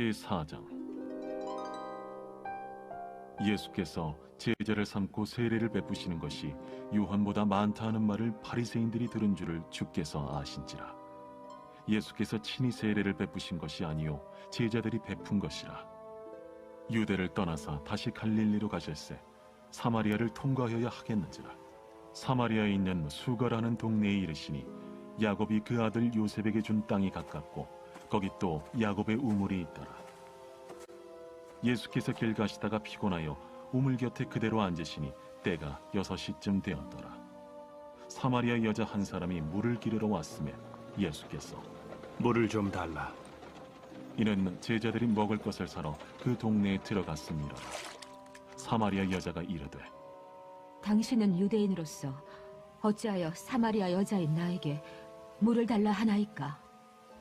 제4장. 예수께서 제자를 삼고 세례를 베푸시는 것이 요한보다 많다 하는 말을 바리새인들이 들은 줄을 주께서 아신지라. 예수께서 친히 세례를 베푸신 것이 아니요 제자들이 베푼 것이라. 유대를 떠나사 다시 갈릴리로 가실새 사마리아를 통과하여야 하겠는지라. 사마리아에 있는 수가라는 동네에 이르시니 야곱이 그 아들 요셉에게 준 땅이 가깝고 거기 또 야곱의 우물이 있더라. 예수께서 길 가시다가 피곤하여 우물 곁에 그대로 앉으시니 때가 6시쯤 되었더라. 사마리아 여자 한 사람이 물을 기르러 왔으며 예수께서 물을 좀 달라. 이는 제자들이 먹을 것을 사러 그 동네에 들어갔음이라. 사마리아 여자가 이르되 당신은 유대인으로서 어찌하여 사마리아 여자인 나에게 물을 달라 하나이까?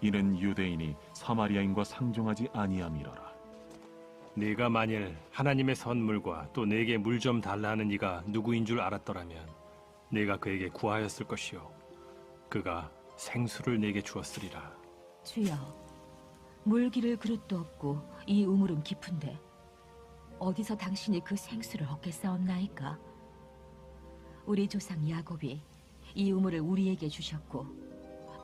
이는 유대인이 사마리아인과 상종하지 아니함이로라. 네가 만일 하나님의 선물과 또 내게 물 좀 달라 하는 이가 누구인 줄 알았더라면 네가 그에게 구하였을 것이요 그가 생수를 내게 주었으리라. 주여, 물 기를 그릇도 없고 이 우물은 깊은데 어디서 당신이 그 생수를 얻겠사옵나이까? 우리 조상 야곱이 이 우물을 우리에게 주셨고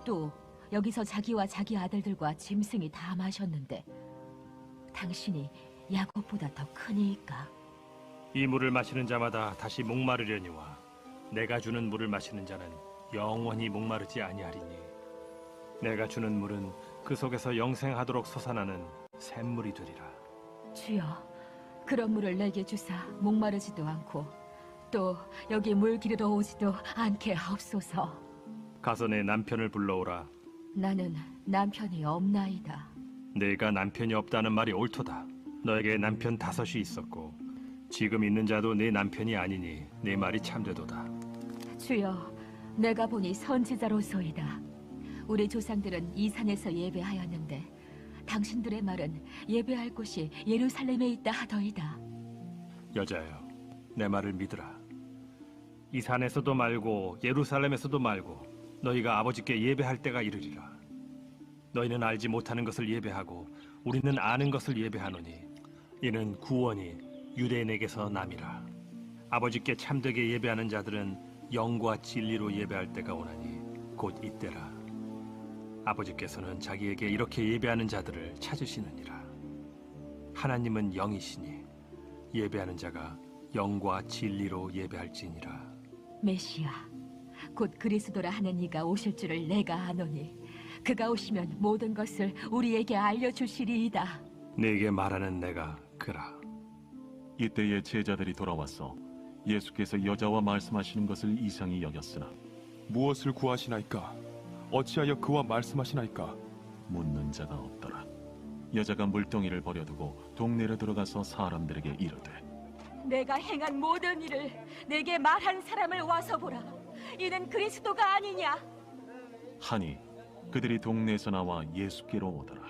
또 여기서 자기와 자기 아들들과 짐승이 다 마셨는데 당신이 야곱보다 더 크니까? 이 물을 마시는 자마다 다시 목마르려니와 내가 주는 물을 마시는 자는 영원히 목마르지 아니하리니 내가 주는 물은 그 속에서 영생하도록 솟아나는 샘물이 되리라. 주여, 그런 물을 내게 주사 목마르지도 않고 또 여기 물 기르러 오지도 않게 하옵소서. 가서 내 남편을 불러오라. 나는 남편이 없나이다. 내가 남편이 없다는 말이 옳도다. 너에게 남편 5이 있었고 지금 있는 자도 네 남편이 아니니 네 말이 참되도다. 주여, 내가 보니 선지자로소이다. 우리 조상들은 이 산에서 예배하였는데 당신들의 말은 예배할 곳이 예루살렘에 있다 하더이다. 여자여, 내 말을 믿으라. 이 산에서도 말고 예루살렘에서도 말고 너희가 아버지께 예배할 때가 이르리라. 너희는 알지 못하는 것을 예배하고 우리는 아는 것을 예배하노니 이는 구원이 유대인에게서 남이라. 아버지께 참되게 예배하는 자들은 영과 진리로 예배할 때가 오나니 곧 이때라. 아버지께서는 자기에게 이렇게 예배하는 자들을 찾으시느니라. 하나님은 영이시니 예배하는 자가 영과 진리로 예배할지니라. 메시아, 곧 그리스도라 하는 이가 오실 줄을 내가 아노니 그가 오시면 모든 것을 우리에게 알려주시리이다. 네게 말하는 내가 그라. 이때에 제자들이 돌아와서 예수께서 여자와 말씀하시는 것을 이상히 여겼으나 무엇을 구하시나이까? 어찌하여 그와 말씀하시나이까? 묻는 자가 없더라. 여자가 물동이를 버려두고 동네로 들어가서 사람들에게 이르되 내가 행한 모든 일을 내게 말한 사람을 와서 보라. 이는 그리스도가 아니냐? 하니 그들이 동네에서 나와 예수께로 오더라.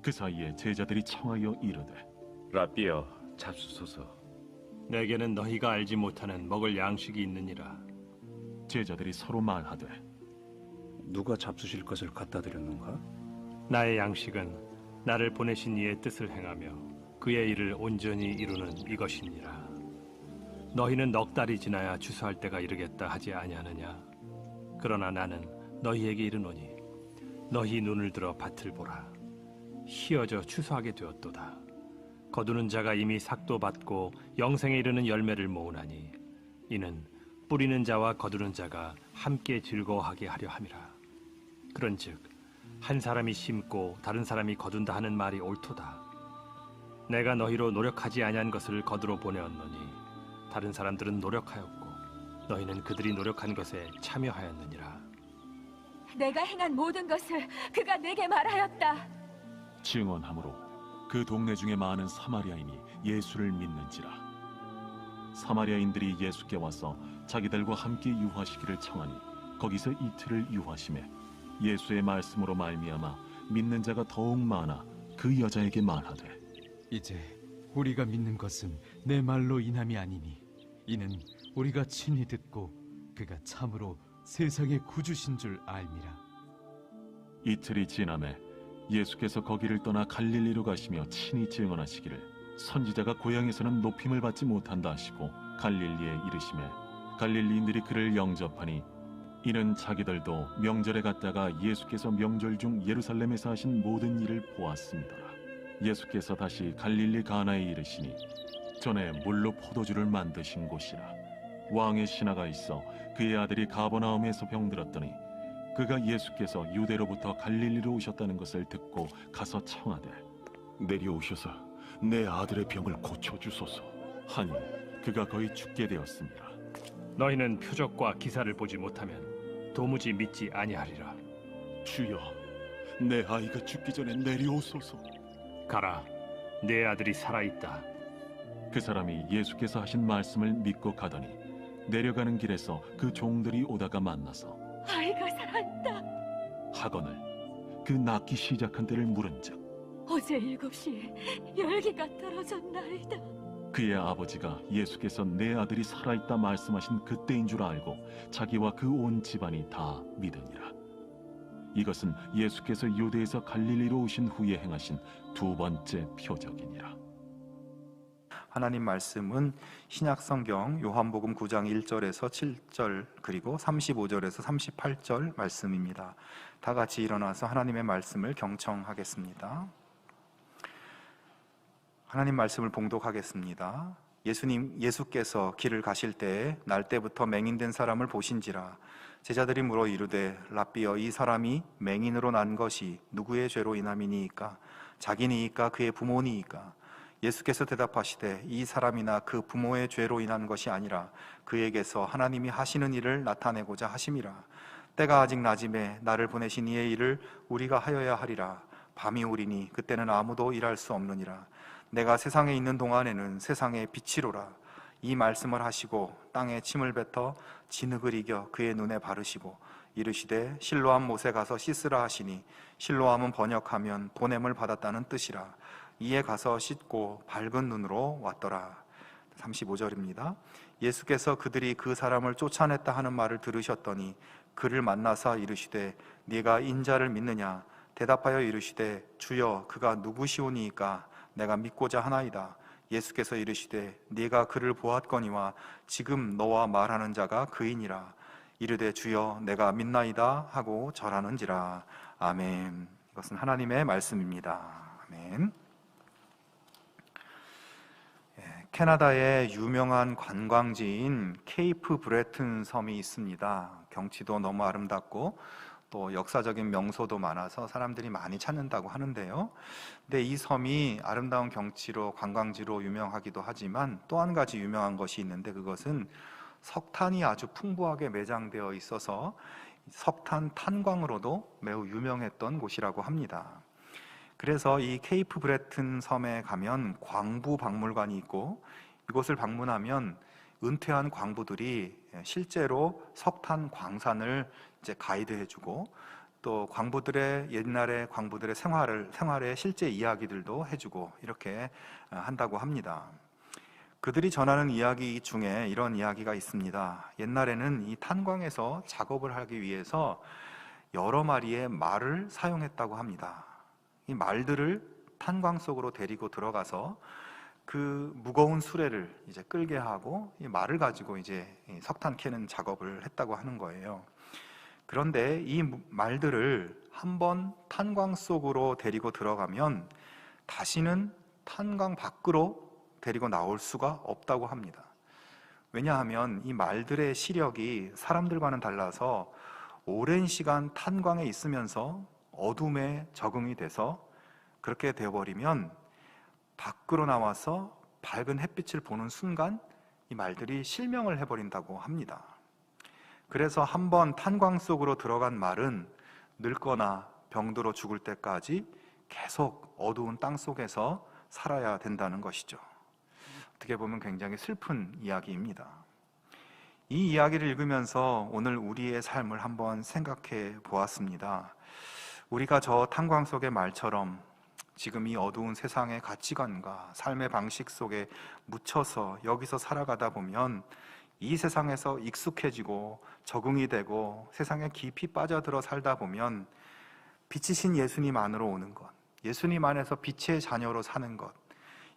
그 사이에 제자들이 청하여 이르되 라삐여, 잡수소서. 내게는 너희가 알지 못하는 먹을 양식이 있느니라. 제자들이 서로 말하되 누가 잡수실 것을 갖다 드렸는가? 나의 양식은 나를 보내신 이의 뜻을 행하며 그의 일을 온전히 이루는 이것이니라. 너희는 넉 달이 지나야 추수할 때가 이르겠다 하지 아니하느냐? 그러나 나는 너희에게 이르노니 너희 눈을 들어 밭을 보라. 희어져 추수하게 되었도다. 거두는 자가 이미 삭도 받고 영생에 이르는 열매를 모으나니 이는 뿌리는 자와 거두는 자가 함께 즐거워하게 하려 함이라. 그런즉 한 사람이 심고 다른 사람이 거둔다 하는 말이 옳도다. 내가 너희로 노력하지 아니한 것을 거두러 보내었노니 다른 사람들은 노력하였고 너희는 그들이 노력한 것에 참여하였느니라. 내가 행한 모든 것을 그가 내게 말하였다. 증언하므로 그 동네 중에 많은 사마리아인이 예수를 믿는지라. 사마리아인들이 예수께 와서 자기들과 함께 유하시기를 청하니 거기서 이틀을 유하심에 예수의 말씀으로 말미암아 믿는 자가 더욱 많아 그 여자에게 말하되 이제 우리가 믿는 것은 내 말로 인함이 아니니 이는 우리가 친히 듣고 그가 참으로 세상의 구주신 줄 알미라. 이틀이 지남에 예수께서 거기를 떠나 갈릴리로 가시며 친히 증언하시기를 선지자가 고향에서는 높임을 받지 못한다 하시고 갈릴리에 이르시매 갈릴리인들이 그를 영접하니 이는 자기들도 명절에 갔다가 예수께서 명절 중 예루살렘에서 하신 모든 일을 보았습니다라. 예수께서 다시 갈릴리 가나에 이르시니 전에 물로 포도주를 만드신 곳이라. 왕의 신하가 있어 그의 아들이 가버나움에서 병들었더니 그가 예수께서 유대로부터 갈릴리로 오셨다는 것을 듣고 가서 청하되 내려오셔서 내 아들의 병을 고쳐주소서. 하니 그가 거의 죽게 되었습니다. 너희는 표적과 기사를 보지 못하면 도무지 믿지 아니하리라. 주여, 내 아이가 죽기 전에 내려오소서. 가라, 내 아들이 살아있다. 그 사람이 예수께서 하신 말씀을 믿고 가더니 내려가는 길에서 그 종들이 오다가 만나서 아이가 살았다. 하거늘 그 낳기 시작한 때를 물은즉 어제 7시에 열기가 떨어졌나이다. 그의 아버지가 예수께서 내 아들이 살아있다 말씀하신 그때인 줄 알고 자기와 그 온 집안이 다 믿으니라. 이것은 예수께서 유대에서 갈릴리로 오신 후에 행하신 두 번째 표적이니라. 하나님 말씀은 신약 성경 요한복음 9장 1절에서 7절 그리고 35절에서 38절 말씀입니다. 다 같이 일어나서 하나님의 말씀을 경청하겠습니다. 하나님 말씀을 봉독하겠습니다. 예수께서 길을 가실 때에 날때부터 맹인된 사람을 보신지라. 제자들이 물어 이르되 랍비여, 이 사람이 맹인으로 난 것이 누구의 죄로 인함이니이까? 자기니이까 그의 부모니이까? 예수께서 대답하시되 이 사람이나 그 부모의 죄로 인한 것이 아니라 그에게서 하나님이 하시는 일을 나타내고자 하심이라. 때가 아직 낮음에 나를 보내신 이의 일을 우리가 하여야 하리라. 밤이 오리니 그때는 아무도 일할 수 없느니라. 내가 세상에 있는 동안에는 세상의 빛이로라. 이 말씀을 하시고 땅에 침을 뱉어 진흙을 이겨 그의 눈에 바르시고 이르시되 실로암 못에 가서 씻으라 하시니 실로암은 번역하면 보냄을 받았다는 뜻이라. 이에 가서 씻고 밝은 눈으로 왔더라. 35절입니다. 예수께서 그들이 그 사람을 쫓아냈다 하는 말을 들으셨더니 그를 만나사 이르시되 네가 인자를 믿느냐? 대답하여 이르시되 주여, 그가 누구시오니이까? 내가 믿고자 하나이다. 예수께서 이르시되 네가 그를 보았거니와 지금 너와 말하는 자가 그이니라. 이르되 주여, 내가 믿나이다 하고 절하는지라. 아멘. 이것은 하나님의 말씀입니다. 아멘. 캐나다의 유명한 관광지인 케이프 브레튼 섬이 있습니다. 경치도 너무 아름답고 또 역사적인 명소도 많아서 사람들이 많이 찾는다고 하는데요. 근데 이 섬이 아름다운 경치로 관광지로 유명하기도 하지만 또 한 가지 유명한 것이 있는데 그것은 석탄이 아주 풍부하게 매장되어 있어서 석탄 탄광으로도 매우 유명했던 곳이라고 합니다. 그래서 이 케이프 브레튼 섬에 가면 광부 박물관이 있고 이곳을 방문하면 은퇴한 광부들이 실제로 석탄 광산을 이제 가이드해주고 또 광부들의 옛날의 광부들의 생활의 실제 이야기들도 해주고 이렇게 한다고 합니다. 그들이 전하는 이야기 중에 이런 이야기가 있습니다. 옛날에는 이 탄광에서 작업을 하기 위해서 여러 마리의 말을 사용했다고 합니다. 이 말들을 탄광 속으로 데리고 들어가서 그 무거운 수레를 이제 끌게 하고 이 말을 가지고 이제 석탄 캐는 작업을 했다고 하는 거예요. 그런데 이 말들을 한번 탄광 속으로 데리고 들어가면 다시는 탄광 밖으로 데리고 나올 수가 없다고 합니다. 왜냐하면 이 말들의 시력이 사람들과는 달라서 오랜 시간 탄광에 있으면서 어둠에 적응이 돼서 그렇게 되어버리면 밖으로 나와서 밝은 햇빛을 보는 순간 이 말들이 실명을 해버린다고 합니다. 그래서 한번 탄광 속으로 들어간 말은 늙거나 병들어 죽을 때까지 계속 어두운 땅 속에서 살아야 된다는 것이죠. 어떻게 보면 굉장히 슬픈 이야기입니다. 이 이야기를 읽으면서 오늘 우리의 삶을 한번 생각해 보았습니다. 우리가 저 탄광 속의 말처럼 지금 이 어두운 세상의 가치관과 삶의 방식 속에 묻혀서 여기서 살아가다 보면 이 세상에서 익숙해지고 적응이 되고 세상에 깊이 빠져들어 살다 보면 빛이신 예수님 안으로 오는 것, 예수님 안에서 빛의 자녀로 사는 것,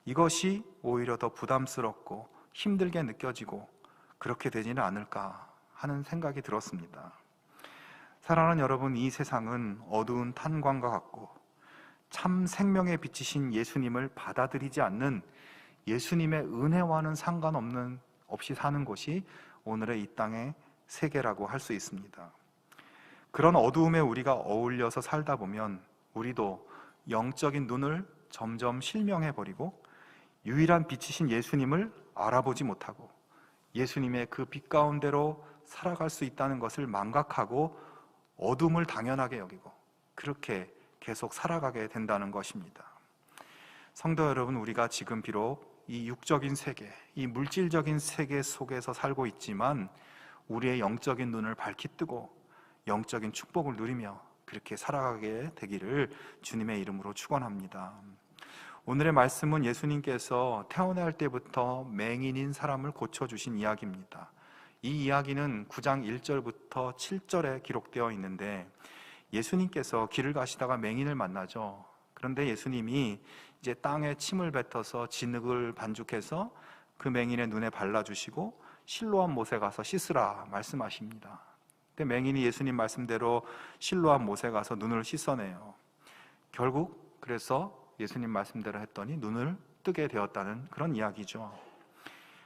이것이 오히려 더 부담스럽고 힘들게 느껴지고 그렇게 되지는 않을까 하는 생각이 들었습니다. 사랑하는 여러분, 이 세상은 어두운 탄광과 같고 참 생명의 빛이신 예수님을 받아들이지 않는, 예수님의 은혜와는 없이 사는 것이 오늘의 이 땅의 세계라고 할 수 있습니다. 그런 어두움에 우리가 어울려서 살다 보면 우리도 영적인 눈을 점점 실명해버리고 유일한 빛이신 예수님을 알아보지 못하고 예수님의 그 빛 가운데로 살아갈 수 있다는 것을 망각하고 어둠을 당연하게 여기고 그렇게 계속 살아가게 된다는 것입니다. 성도 여러분, 우리가 지금 비록 이 육적인 세계, 이 물질적인 세계 속에서 살고 있지만 우리의 영적인 눈을 밝히 뜨고 영적인 축복을 누리며 그렇게 살아가게 되기를 주님의 이름으로 축원합니다. 오늘의 말씀은 예수님께서 태어날 때부터 맹인인 사람을 고쳐주신 이야기입니다. 이 이야기는 9장 1절부터 7절에 기록되어 있는데, 예수님께서 길을 가시다가 맹인을 만나죠. 그런데 예수님이 이제 땅에 침을 뱉어서 진흙을 반죽해서 그 맹인의 눈에 발라주시고 실로암 못에 가서 씻으라 말씀하십니다. 근데 맹인이 예수님 말씀대로 실로암 못에 가서 눈을 씻어내요. 결국 그래서 예수님 말씀대로 했더니 눈을 뜨게 되었다는 그런 이야기죠.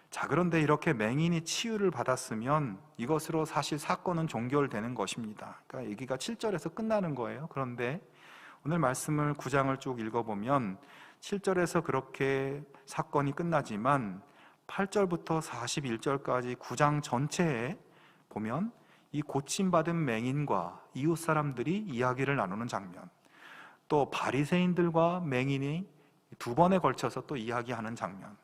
자, 그런데 이렇게 맹인이 치유를 받았으면 이것으로 사실 사건은 종결되는 것입니다. 그러니까 얘기가 7절에서 끝나는 거예요. 그런데 오늘 말씀을 9장을 쭉 읽어보면 7절에서 그렇게 사건이 끝나지만 8절부터 41절까지 9장 전체에 보면 이 고침받은 맹인과 이웃 사람들이 이야기를 나누는 장면, 또 바리새인들과 맹인이 두 번에 걸쳐서 또 이야기하는 장면,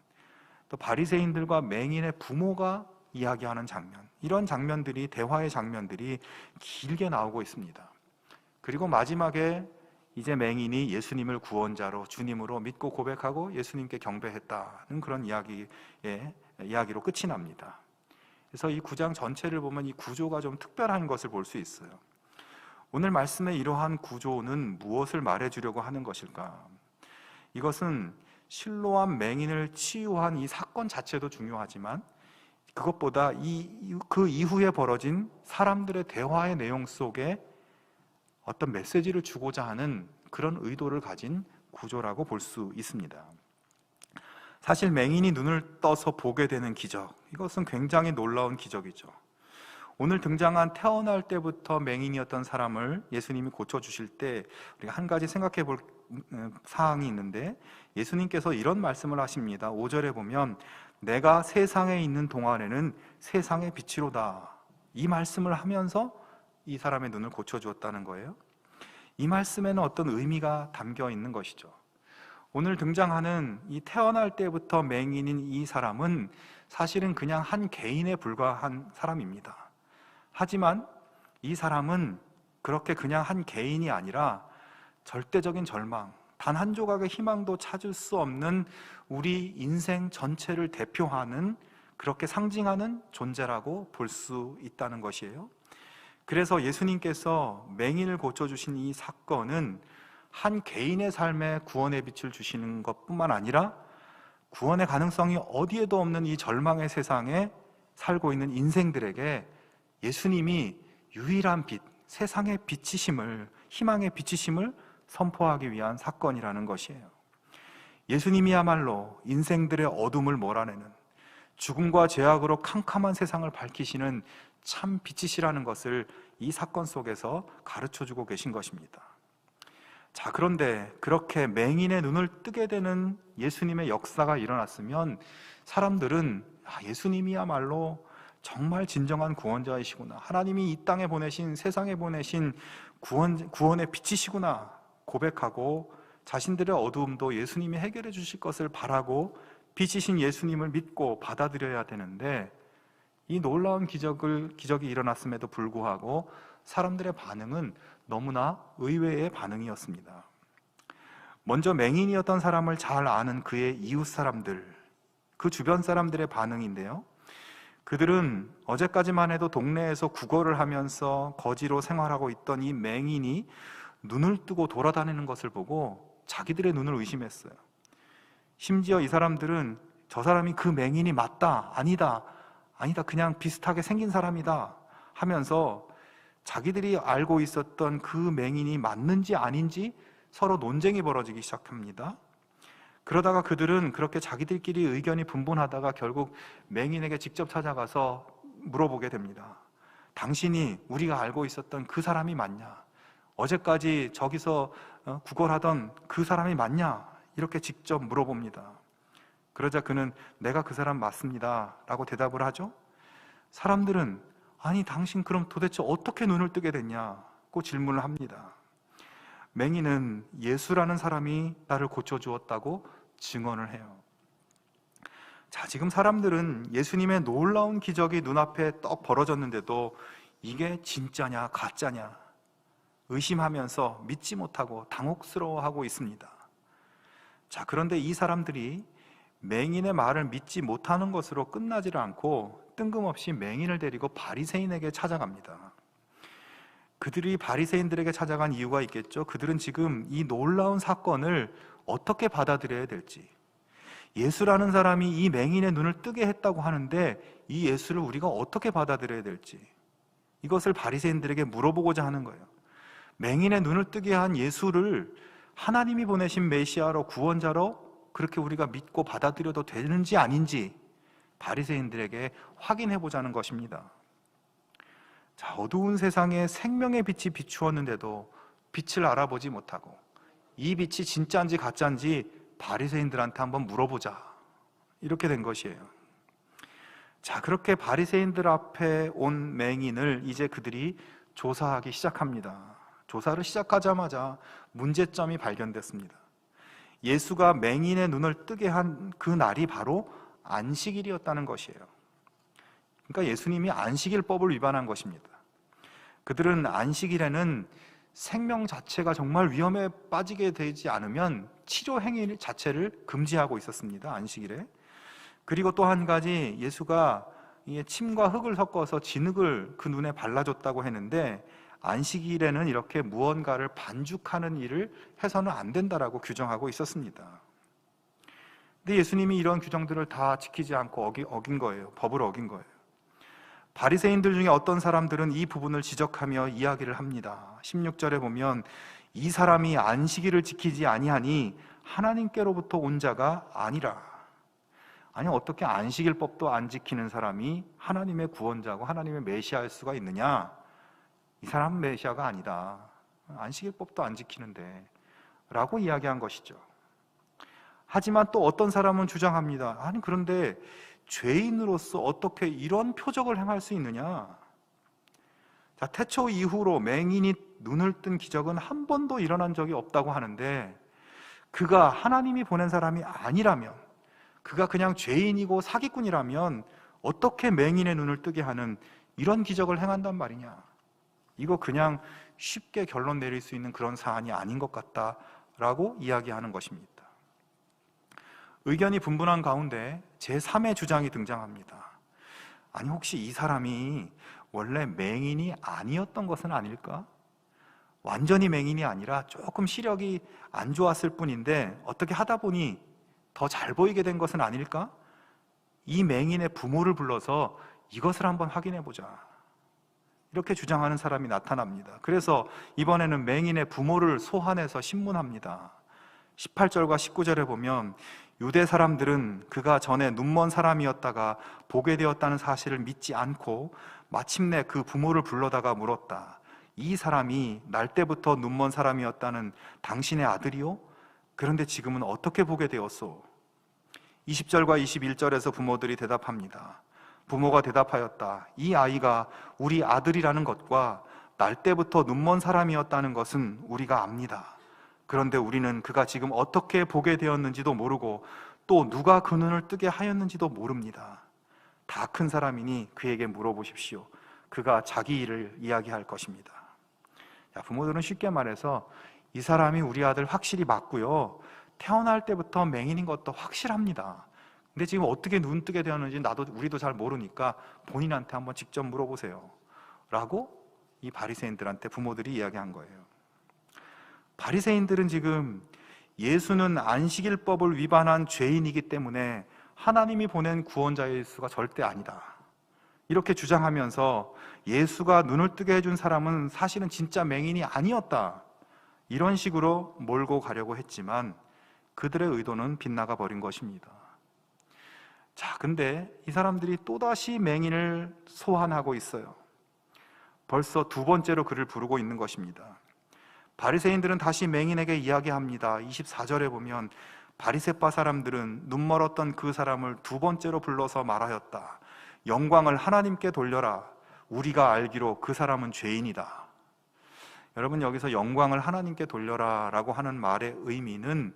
또 바리새인들과 맹인의 부모가 이야기하는 장면, 이런 장면들이, 대화의 장면들이 길게 나오고 있습니다. 그리고 마지막에 이제 맹인이 예수님을 구원자로, 주님으로 믿고 고백하고 예수님께 경배했다는 그런 이야기로 끝이 납니다. 그래서 이 9장 전체를 보면 이 구조가 좀 특별한 것을 볼 수 있어요. 오늘 말씀의 이러한 구조는 무엇을 말해주려고 하는 것일까? 이것은 실로암 맹인을 치유한 이 사건 자체도 중요하지만 그것보다 그 이후에 벌어진 사람들의 대화의 내용 속에 어떤 메시지를 주고자 하는 그런 의도를 가진 구조라고 볼 수 있습니다. 사실 맹인이 눈을 떠서 보게 되는 기적, 이것은 굉장히 놀라운 기적이죠. 오늘 등장한 태어날 때부터 맹인이었던 사람을 예수님이 고쳐주실 때 우리가 한 가지 생각해 볼 사항이 있는데, 예수님께서 이런 말씀을 하십니다. 5절에 보면 내가 세상에 있는 동안에는 세상의 빛이로다, 이 말씀을 하면서 이 사람의 눈을 고쳐주었다는 거예요. 이 말씀에는 어떤 의미가 담겨 있는 것이죠. 오늘 등장하는 이 태어날 때부터 맹인인 이 사람은 사실은 그냥 한 개인에 불과한 사람입니다. 하지만 이 사람은 그렇게 그냥 한 개인이 아니라 절대적인 절망, 단 한 조각의 희망도 찾을 수 없는 우리 인생 전체를 대표하는, 그렇게 상징하는 존재라고 볼 수 있다는 것이에요. 그래서 예수님께서 맹인을 고쳐주신 이 사건은 한 개인의 삶에 구원의 빛을 주시는 것뿐만 아니라 구원의 가능성이 어디에도 없는 이 절망의 세상에 살고 있는 인생들에게 예수님이 유일한 빛, 세상의 빛이심을, 희망의 빛이심을 선포하기 위한 사건이라는 것이에요. 예수님이야말로 인생들의 어둠을 몰아내는, 죽음과 죄악으로 캄캄한 세상을 밝히시는 참 빛이시라는 것을 이 사건 속에서 가르쳐주고 계신 것입니다. 자, 그런데 그렇게 맹인의 눈을 뜨게 되는 예수님의 역사가 일어났으면 사람들은 예수님이야말로 정말 진정한 구원자이시구나, 하나님이 이 땅에 보내신, 세상에 보내신 구원의 빛이시구나 고백하고 자신들의 어두움도 예수님이 해결해 주실 것을 바라고 빛이신 예수님을 믿고 받아들여야 되는데, 이 놀라운 기적이 일어났음에도 불구하고 사람들의 반응은 너무나 의외의 반응이었습니다. 먼저 맹인이었던 사람을 잘 아는 그의 이웃 사람들, 그 주변 사람들의 반응인데요, 그들은 어제까지만 해도 동네에서 구걸을 하면서 거지로 생활하고 있던 이 맹인이 눈을 뜨고 돌아다니는 것을 보고 자기들의 눈을 의심했어요. 심지어 이 사람들은 저 사람이 그 맹인이 맞다, 아니다, 그냥 비슷하게 생긴 사람이다 하면서 자기들이 알고 있었던 그 맹인이 맞는지 아닌지 서로 논쟁이 벌어지기 시작합니다. 그러다가 그들은 그렇게 자기들끼리 의견이 분분하다가 결국 맹인에게 직접 찾아가서 물어보게 됩니다. 당신이 우리가 알고 있었던 그 사람이 맞냐? 어제까지 저기서 구걸하던 그 사람이 맞냐? 이렇게 직접 물어봅니다. 그러자 그는 내가 그 사람 맞습니다 라고 대답을 하죠. 사람들은 아니 당신 그럼 도대체 어떻게 눈을 뜨게 됐냐고 질문을 합니다. 맹인은 예수라는 사람이 나를 고쳐주었다고 증언을 해요. 자, 지금 사람들은 예수님의 놀라운 기적이 눈앞에 떡 벌어졌는데도 이게 진짜냐 가짜냐 의심하면서 믿지 못하고 당혹스러워하고 있습니다. 자, 그런데 이 사람들이 맹인의 말을 믿지 못하는 것으로 끝나지를 않고 뜬금없이 맹인을 데리고 바리새인에게 찾아갑니다. 그들이 바리새인들에게 찾아간 이유가 있겠죠. 그들은 지금 이 놀라운 사건을 어떻게 받아들여야 될지, 예수라는 사람이 이 맹인의 눈을 뜨게 했다고 하는데 이 예수를 우리가 어떻게 받아들여야 될지, 이것을 바리새인들에게 물어보고자 하는 거예요. 맹인의 눈을 뜨게 한 예수를 하나님이 보내신 메시아로, 구원자로 그렇게 우리가 믿고 받아들여도 되는지 아닌지 바리새인들에게 확인해 보자는 것입니다. 자, 어두운 세상에 생명의 빛이 비추었는데도 빛을 알아보지 못하고 이 빛이 진짜인지 가짜인지 바리새인들한테 한번 물어보자, 이렇게 된 것이에요. 자, 그렇게 바리새인들 앞에 온 맹인을 이제 그들이 조사하기 시작합니다. 조사를 시작하자마자 문제점이 발견됐습니다. 예수가 맹인의 눈을 뜨게 한 그 날이 바로 안식일이었다는 것이에요. 그러니까 예수님이 안식일법을 위반한 것입니다. 그들은 안식일에는 생명 자체가 정말 위험에 빠지게 되지 않으면 치료 행위 자체를 금지하고 있었습니다. 안식일에. 그리고 또 한 가지, 예수가 침과 흙을 섞어서 진흙을 그 눈에 발라줬다고 했는데 안식일에는 이렇게 무언가를 반죽하는 일을 해서는 안 된다라고 규정하고 있었습니다. 근데 예수님이 이런 규정들을 다 지키지 않고 어긴 거예요. 법을 어긴 거예요. 바리새인들 중에 어떤 사람들은 이 부분을 지적하며 이야기를 합니다. 16절에 보면 이 사람이 안식일을 지키지 아니하니 하나님께로부터 온 자가 아니라. 아니, 어떻게 안식일법도 안 지키는 사람이 하나님의 구원자고 하나님의 메시아일 수가 있느냐? 이 사람은 메시아가 아니다. 안식일법도 안 지키는데 라고 이야기한 것이죠. 하지만 또 어떤 사람은 주장합니다. 아니, 그런데 죄인으로서 어떻게 이런 표적을 행할 수 있느냐? 자, 태초 이후로 맹인이 눈을 뜬 기적은 한 번도 일어난 적이 없다고 하는데 그가 하나님이 보낸 사람이 아니라면, 그가 그냥 죄인이고 사기꾼이라면 어떻게 맹인의 눈을 뜨게 하는 이런 기적을 행한단 말이냐? 이거 그냥 쉽게 결론 내릴 수 있는 그런 사안이 아닌 것 같다라고 이야기하는 것입니다. 의견이 분분한 가운데 제3의 주장이 등장합니다. 아니, 혹시 이 사람이 원래 맹인이 아니었던 것은 아닐까? 완전히 맹인이 아니라 조금 시력이 안 좋았을 뿐인데 어떻게 하다 보니 더 잘 보이게 된 것은 아닐까? 이 맹인의 부모를 불러서 이것을 한번 확인해 보자, 이렇게 주장하는 사람이 나타납니다. 그래서 이번에는 맹인의 부모를 소환해서 신문합니다. 18절과 19절에 보면 유대 사람들은 그가 전에 눈먼 사람이었다가 보게 되었다는 사실을 믿지 않고 마침내 그 부모를 불러다가 물었다. 이 사람이 날 때부터 눈먼 사람이었다는 당신의 아들이요? 그런데 지금은 어떻게 보게 되었소? 20절과 21절에서 부모들이 대답합니다. 부모가 대답하였다. 이 아이가 우리 아들이라는 것과 날 때부터 눈먼 사람이었다는 것은 우리가 압니다. 그런데 우리는 그가 지금 어떻게 보게 되었는지도 모르고 또 누가 그 눈을 뜨게 하였는지도 모릅니다. 다 큰 사람이니 그에게 물어보십시오. 그가 자기 일을 이야기할 것입니다. 자, 부모들은 쉽게 말해서 이 사람이 우리 아들 확실히 맞고요, 태어날 때부터 맹인인 것도 확실합니다. 근데 지금 어떻게 눈 뜨게 되었는지 우리도 잘 모르니까 본인한테 한번 직접 물어보세요 라고 이 바리새인들한테 부모들이 이야기한 거예요. 바리새인들은 지금 예수는 안식일법을 위반한 죄인이기 때문에 하나님이 보낸 구원자의 수가 절대 아니다, 이렇게 주장하면서 예수가 눈을 뜨게 해준 사람은 사실은 진짜 맹인이 아니었다, 이런 식으로 몰고 가려고 했지만 그들의 의도는 빗나가 버린 것입니다. 자, 근데 이 사람들이 또다시 맹인을 소환하고 있어요. 벌써 두 번째로 그를 부르고 있는 것입니다. 바리새인들은 다시 맹인에게 이야기합니다. 24절에 보면 바리새파 사람들은 눈 멀었던 그 사람을 두 번째로 불러서 말하였다. 영광을 하나님께 돌려라. 우리가 알기로 그 사람은 죄인이다. 여러분, 여기서 영광을 하나님께 돌려라 라고 하는 말의 의미는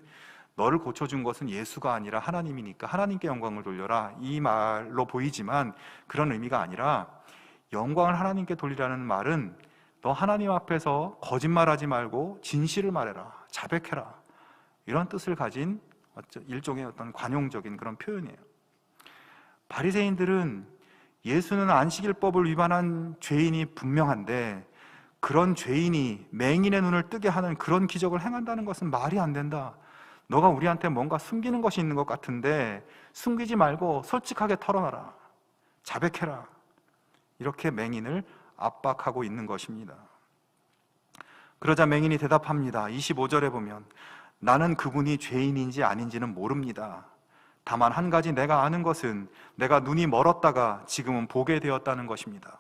너를 고쳐준 것은 예수가 아니라 하나님이니까 하나님께 영광을 돌려라, 이 말로 보이지만 그런 의미가 아니라, 영광을 하나님께 돌리라는 말은 너 하나님 앞에서 거짓말하지 말고 진실을 말해라, 자백해라, 이런 뜻을 가진 일종의 어떤 관용적인 그런 표현이에요. 바리새인들은 예수는 안식일법을 위반한 죄인이 분명한데 그런 죄인이 맹인의 눈을 뜨게 하는 그런 기적을 행한다는 것은 말이 안 된다. 너가 우리한테 뭔가 숨기는 것이 있는 것 같은데 숨기지 말고 솔직하게 털어놔라, 자백해라, 이렇게 맹인을 압박하고 있는 것입니다. 그러자 맹인이 대답합니다. 25절에 보면 나는 그분이 죄인인지 아닌지는 모릅니다. 다만 한 가지 내가 아는 것은 내가 눈이 멀었다가 지금은 보게 되었다는 것입니다.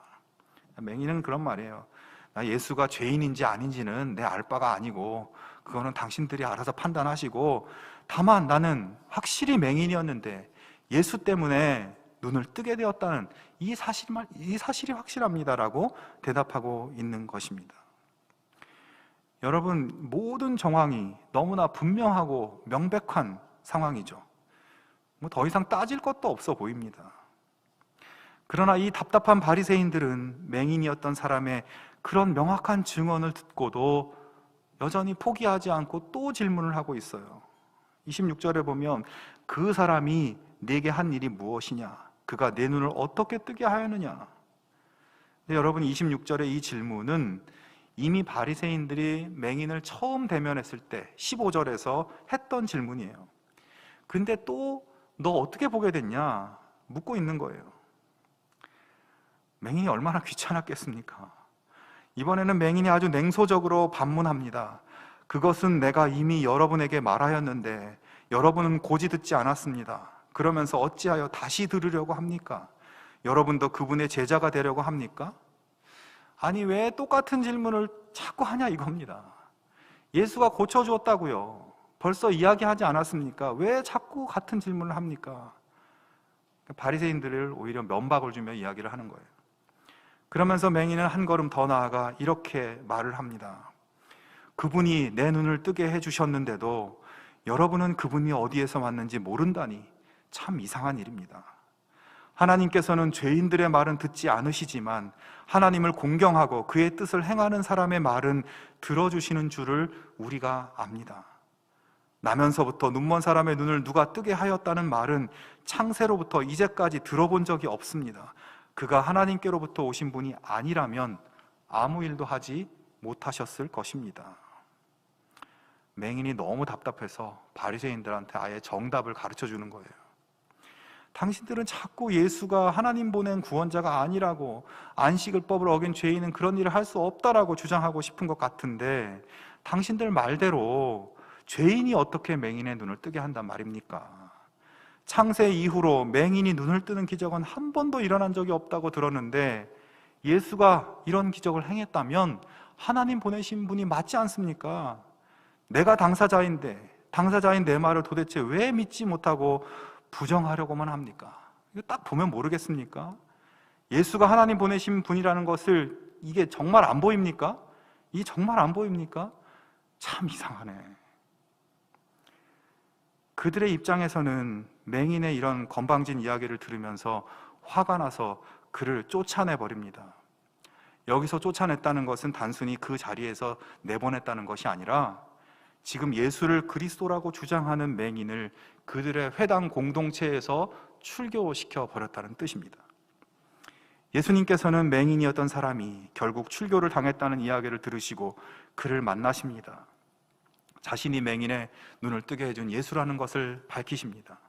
맹인은 그런 말이에요. 나 예수가 죄인인지 아닌지는 내 알 바가 아니고 그거는 당신들이 알아서 판단하시고, 다만 나는 확실히 맹인이었는데 예수 때문에 눈을 뜨게 되었다는 이 사실이 확실합니다라고 대답하고 있는 것입니다. 여러분, 모든 정황이 너무나 분명하고 명백한 상황이죠. 뭐 더 이상 따질 것도 없어 보입니다. 그러나 이 답답한 바리새인들은 맹인이었던 사람의 그런 명확한 증언을 듣고도 여전히 포기하지 않고 또 질문을 하고 있어요. 26절에 보면 그 사람이 네게 한 일이 무엇이냐? 그가 내 눈을 어떻게 뜨게 하였느냐? 근데 여러분, 26절의 이 질문은 이미 바리새인들이 맹인을 처음 대면했을 때 15절에서 했던 질문이에요. 근데 또 너 어떻게 보게 됐냐? 묻고 있는 거예요. 맹인이 얼마나 귀찮았겠습니까? 이번에는 맹인이 아주 냉소적으로 반문합니다. 그것은 내가 이미 여러분에게 말하였는데 여러분은 고지 듣지 않았습니다. 그러면서 어찌하여 다시 들으려고 합니까? 여러분도 그분의 제자가 되려고 합니까? 아니, 왜 똑같은 질문을 자꾸 하냐 이겁니다. 예수가 고쳐주었다고요. 벌써 이야기하지 않았습니까? 왜 자꾸 같은 질문을 합니까? 바리새인들을 오히려 면박을 주며 이야기를 하는 거예요. 그러면서 맹인은 한 걸음 더 나아가 이렇게 말을 합니다. 그분이 내 눈을 뜨게 해주셨는데도 여러분은 그분이 어디에서 왔는지 모른다니 참 이상한 일입니다. 하나님께서는 죄인들의 말은 듣지 않으시지만 하나님을 공경하고 그의 뜻을 행하는 사람의 말은 들어주시는 줄을 우리가 압니다. 나면서부터 눈먼 사람의 눈을 누가 뜨게 하였다는 말은 창세로부터 이제까지 들어본 적이 없습니다. 그가 하나님께로부터 오신 분이 아니라면 아무 일도 하지 못하셨을 것입니다. 맹인이 너무 답답해서 바리새인들한테 아예 정답을 가르쳐 주는 거예요. 당신들은 자꾸 예수가 하나님 보낸 구원자가 아니라고, 안식일법을 어긴 죄인은 그런 일을 할 수 없다라고 주장하고 싶은 것 같은데, 당신들 말대로 죄인이 어떻게 맹인의 눈을 뜨게 한단 말입니까? 창세 이후로 맹인이 눈을 뜨는 기적은 한 번도 일어난 적이 없다고 들었는데, 예수가 이런 기적을 행했다면 하나님 보내신 분이 맞지 않습니까? 내가 당사자인 내 말을 도대체 왜 믿지 못하고 부정하려고만 합니까? 이거 딱 보면 모르겠습니까? 예수가 하나님 보내신 분이라는 것을 이게 정말 안 보입니까? 이 정말 안 보입니까? 참 이상하네. 그들의 입장에서는 맹인의 이런 건방진 이야기를 들으면서 화가 나서 그를 쫓아내 버립니다. 여기서 쫓아냈다는 것은 단순히 그 자리에서 내보냈다는 것이 아니라 지금 예수를 그리스도라고 주장하는 맹인을 그들의 회당 공동체에서 출교시켜 버렸다는 뜻입니다. 예수님께서는 맹인이었던 사람이 결국 출교를 당했다는 이야기를 들으시고 그를 만나십니다. 자신이 맹인의 눈을 뜨게 해준 예수라는 것을 밝히십니다.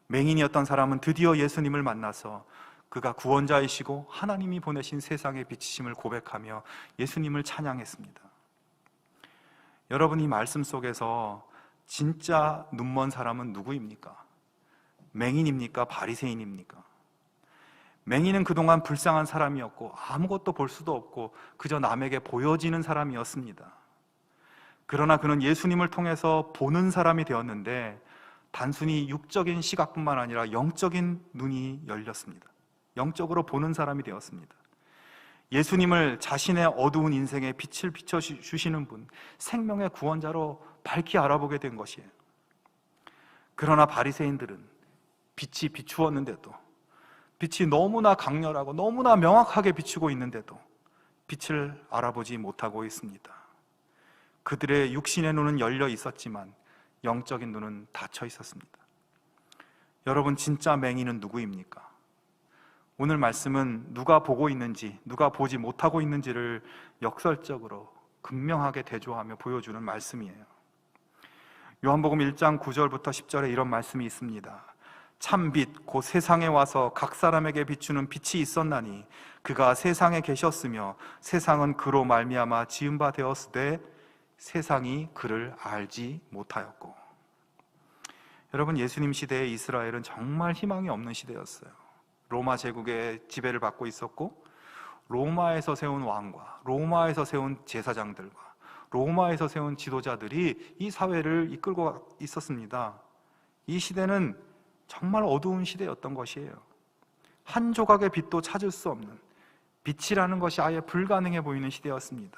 맹인이었던 사람은 드디어 예수님을 만나서 그가 구원자이시고 하나님이 보내신 세상의 빛이심을 고백하며 예수님을 찬양했습니다. 여러분, 이 말씀 속에서 진짜 눈먼 사람은 누구입니까? 맹인입니까? 바리새인입니까? 맹인은 그동안 불쌍한 사람이었고 아무것도 볼 수도 없고 그저 남에게 보여지는 사람이었습니다. 그러나 그는 예수님을 통해서 보는 사람이 되었는데 단순히 육적인 시각뿐만 아니라 영적인 눈이 열렸습니다. 영적으로 보는 사람이 되었습니다. 예수님을 자신의 어두운 인생에 빛을 비춰주시는 분, 생명의 구원자로 밝히 알아보게 된 것이에요. 그러나 바리새인들은 빛이 비추었는데도, 빛이 너무나 강렬하고 너무나 명확하게 비추고 있는데도 빛을 알아보지 못하고 있습니다. 그들의 육신의 눈은 열려 있었지만 영적인 눈은 닫혀 있었습니다. 여러분, 진짜 맹인은 누구입니까? 오늘 말씀은 누가 보고 있는지, 누가 보지 못하고 있는지를 역설적으로 극명하게 대조하며 보여주는 말씀이에요. 요한복음 1장 9절부터 10절에 이런 말씀이 있습니다. 참 빛, 곧 세상에 와서 각 사람에게 비추는 빛이 있었나니 그가 세상에 계셨으며 세상은 그로 말미암아 지은 바 되었으되 세상이 그를 알지 못하였고. 여러분, 예수님 시대의 이스라엘은 정말 희망이 없는 시대였어요. 로마 제국의 지배를 받고 있었고 로마에서 세운 왕과 로마에서 세운 제사장들과 로마에서 세운 지도자들이 이 사회를 이끌고 있었습니다. 이 시대는 정말 어두운 시대였던 것이에요. 한 조각의 빛도 찾을 수 없는, 빛이라는 것이 아예 불가능해 보이는 시대였습니다.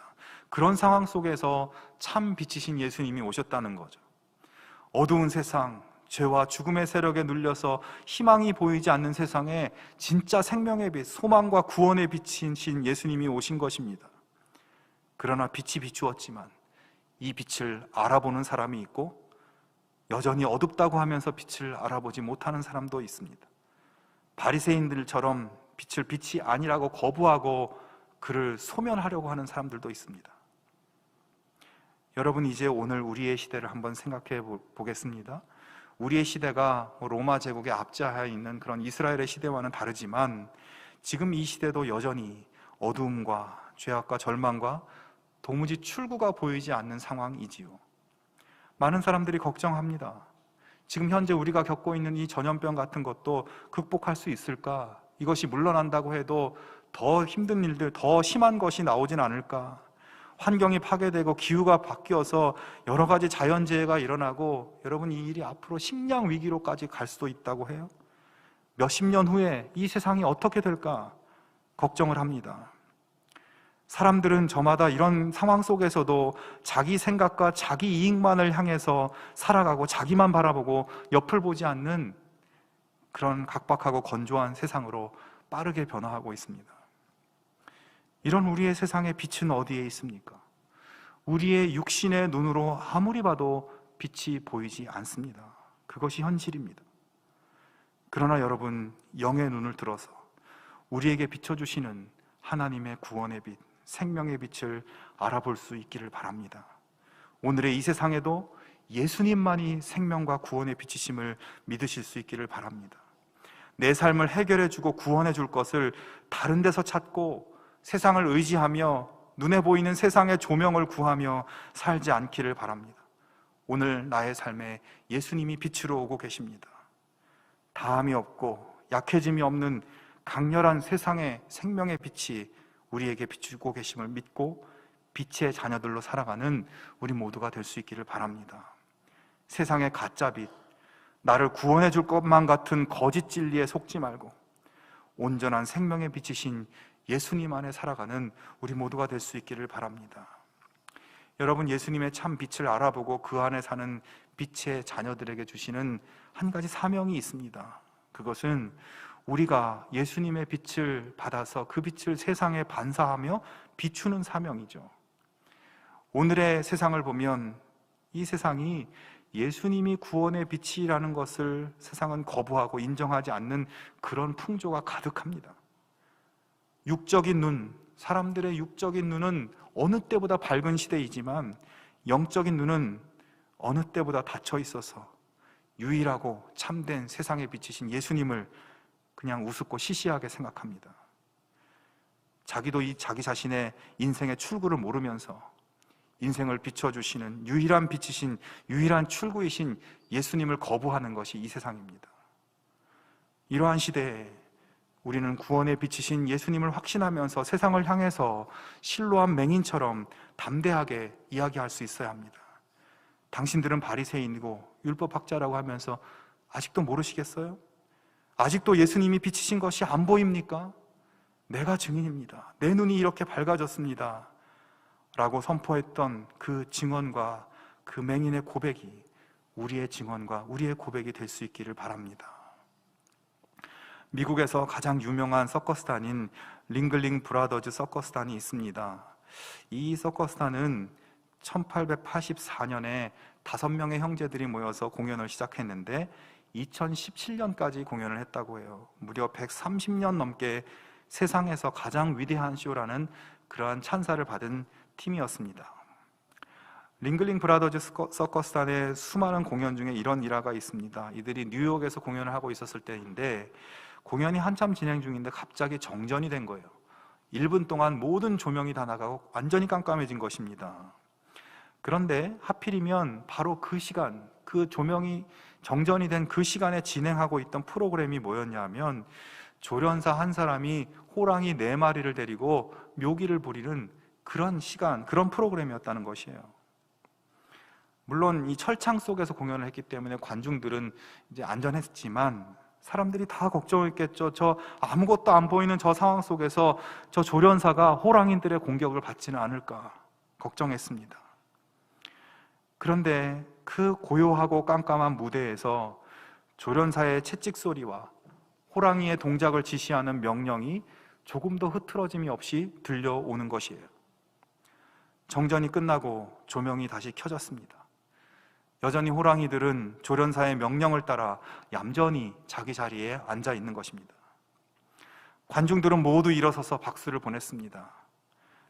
그런 상황 속에서 참 빛이신 예수님이 오셨다는 거죠. 어두운 세상, 죄와 죽음의 세력에 눌려서 희망이 보이지 않는 세상에 진짜 생명의 빛, 소망과 구원의 빛이신 예수님이 오신 것입니다. 그러나 빛이 비추었지만 이 빛을 알아보는 사람이 있고 여전히 어둡다고 하면서 빛을 알아보지 못하는 사람도 있습니다. 바리새인들처럼 빛을 빛이 아니라고 거부하고 그를 소멸하려고 하는 사람들도 있습니다. 여러분, 이제 오늘 우리의 시대를 한번 생각해 보겠습니다. 우리의 시대가 로마 제국의 압제하에 있는 그런 이스라엘의 시대와는 다르지만 지금 이 시대도 여전히 어두움과 죄악과 절망과 도무지 출구가 보이지 않는 상황이지요. 많은 사람들이 걱정합니다. 지금 현재 우리가 겪고 있는 이 전염병 같은 것도 극복할 수 있을까? 이것이 물러난다고 해도 더 힘든 일들, 더 심한 것이 나오진 않을까? 환경이 파괴되고 기후가 바뀌어서 여러 가지 자연재해가 일어나고 여러분, 이 일이 앞으로 식량 위기로까지 갈 수도 있다고 해요. 몇십 년 후에 이 세상이 어떻게 될까 걱정을 합니다. 사람들은 저마다 이런 상황 속에서도 자기 생각과 자기 이익만을 향해서 살아가고 자기만 바라보고 옆을 보지 않는 그런 각박하고 건조한 세상으로 빠르게 변화하고 있습니다. 이런 우리의 세상의 빛은 어디에 있습니까? 우리의 육신의 눈으로 아무리 봐도 빛이 보이지 않습니다. 그것이 현실입니다. 그러나 여러분, 영의 눈을 들어서 우리에게 비춰주시는 하나님의 구원의 빛, 생명의 빛을 알아볼 수 있기를 바랍니다. 오늘의 이 세상에도 예수님만이 생명과 구원의 빛이심을 믿으실 수 있기를 바랍니다. 내 삶을 해결해주고 구원해줄 것을 다른 데서 찾고 세상을 의지하며 눈에 보이는 세상의 조명을 구하며 살지 않기를 바랍니다. 오늘 나의 삶에 예수님이 빛으로 오고 계십니다. 다함이 없고 약해짐이 없는 강렬한 세상의 생명의 빛이 우리에게 비추고 계심을 믿고 빛의 자녀들로 살아가는 우리 모두가 될 수 있기를 바랍니다. 세상의 가짜 빛, 나를 구원해 줄 것만 같은 거짓 진리에 속지 말고 온전한 생명의 빛이신 예수님 안에 살아가는 우리 모두가 될 수 있기를 바랍니다. 여러분, 예수님의 참 빛을 알아보고 그 안에 사는 빛의 자녀들에게 주시는 한 가지 사명이 있습니다. 그것은 우리가 예수님의 빛을 받아서 그 빛을 세상에 반사하며 비추는 사명이죠. 오늘의 세상을 보면 이 세상이 예수님이 구원의 빛이라는 것을 세상은 거부하고 인정하지 않는 그런 풍조가 가득합니다. 육적인 눈, 사람들의 육적인 눈은 어느 때보다 밝은 시대이지만 영적인 눈은 어느 때보다 닫혀 있어서 유일하고 참된 세상의 빛이신 예수님을 그냥 우습고 시시하게 생각합니다. 자기도 이 자기 자신의 인생의 출구를 모르면서 인생을 비춰주시는 유일한 빛이신, 유일한 출구이신 예수님을 거부하는 것이 이 세상입니다. 이러한 시대에 우리는 구원의 빛이신 예수님을 확신하면서 세상을 향해서 실로암 맹인처럼 담대하게 이야기할 수 있어야 합니다. 당신들은 바리새인이고 율법학자라고 하면서 아직도 모르시겠어요? 아직도 예수님이 비치신 것이 안 보입니까? 내가 증인입니다. 내 눈이 이렇게 밝아졌습니다. 라고 선포했던 그 증언과 그 맹인의 고백이 우리의 증언과 우리의 고백이 될 수 있기를 바랍니다. 미국에서 가장 유명한 서커스단인 링글링 브라더즈 서커스단이 있습니다. 이 서커스단은 1884년에 5명의 형제들이 모여서 공연을 시작했는데 2017년까지 공연을 했다고 해요. 무려 130년 넘게 세상에서 가장 위대한 쇼라는 그러한 찬사를 받은 팀이었습니다. 링글링 브라더즈 서커스단의 수많은 공연 중에 이런 일화가 있습니다. 이들이 뉴욕에서 공연을 하고 있었을 때인데 공연이 한참 진행 중인데 갑자기 정전이 된 거예요. 1분 동안 모든 조명이 다 나가고 완전히 깜깜해진 것입니다. 그런데 하필이면 바로 그 시간, 그 조명이 정전이 된 그 시간에 진행하고 있던 프로그램이 뭐였냐 하면 조련사 한 사람이 호랑이 4마리를 데리고 묘기를 부리는 그런 시간, 그런 프로그램이었다는 것이에요. 물론 이 철창 속에서 공연을 했기 때문에 관중들은 이제 안전했지만 사람들이 다 걱정했겠죠. 저 아무것도 안 보이는 저 상황 속에서 저 조련사가 호랑이들의 공격을 받지는 않을까 걱정했습니다. 그런데 그 고요하고 깜깜한 무대에서 조련사의 채찍 소리와 호랑이의 동작을 지시하는 명령이 조금도 흐트러짐이 없이 들려오는 것이에요. 정전이 끝나고 조명이 다시 켜졌습니다. 여전히 호랑이들은 조련사의 명령을 따라 얌전히 자기 자리에 앉아 있는 것입니다. 관중들은 모두 일어서서 박수를 보냈습니다.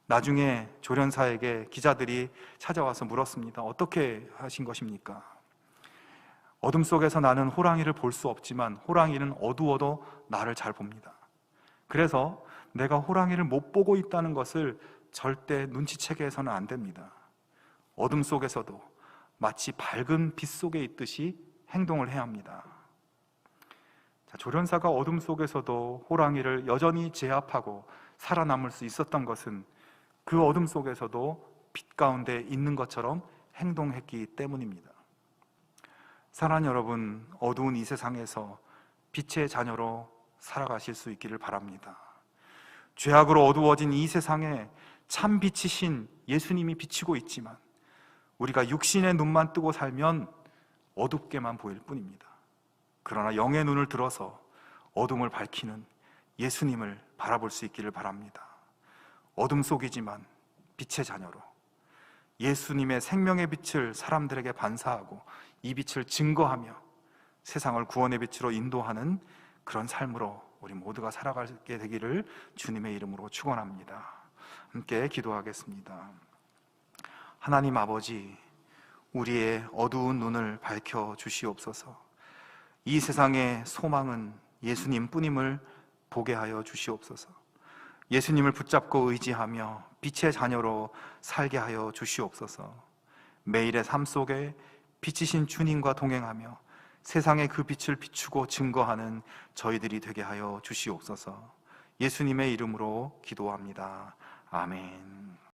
나중에 조련사에게 기자들이 찾아와서 물었습니다. 어떻게 하신 것입니까? 어둠 속에서 나는 호랑이를 볼 수 없지만 호랑이는 어두워도 나를 잘 봅니다. 그래서 내가 호랑이를 못 보고 있다는 것을 절대 눈치채게 해서는 안 됩니다. 어둠 속에서도 마치 밝은 빛 속에 있듯이 행동을 해야 합니다. 자, 조련사가 어둠 속에서도 호랑이를 여전히 제압하고 살아남을 수 있었던 것은 그 어둠 속에서도 빛 가운데 있는 것처럼 행동했기 때문입니다. 사랑하는 여러분, 어두운 이 세상에서 빛의 자녀로 살아가실 수 있기를 바랍니다. 죄악으로 어두워진 이 세상에 참 빛이신 예수님이 비치고 있지만 우리가 육신의 눈만 뜨고 살면 어둡게만 보일 뿐입니다. 그러나 영의 눈을 들어서 어둠을 밝히는 예수님을 바라볼 수 있기를 바랍니다. 어둠 속이지만 빛의 자녀로 예수님의 생명의 빛을 사람들에게 반사하고 이 빛을 증거하며 세상을 구원의 빛으로 인도하는 그런 삶으로 우리 모두가 살아가게 되기를 주님의 이름으로 축원합니다. 함께 기도하겠습니다. 하나님 아버지, 우리의 어두운 눈을 밝혀 주시옵소서. 이 세상의 소망은 예수님 뿐임을 보게 하여 주시옵소서. 예수님을 붙잡고 의지하며 빛의 자녀로 살게 하여 주시옵소서. 매일의 삶 속에 빛이신 주님과 동행하며 세상에 그 빛을 비추고 증거하는 저희들이 되게 하여 주시옵소서. 예수님의 이름으로 기도합니다. 아멘.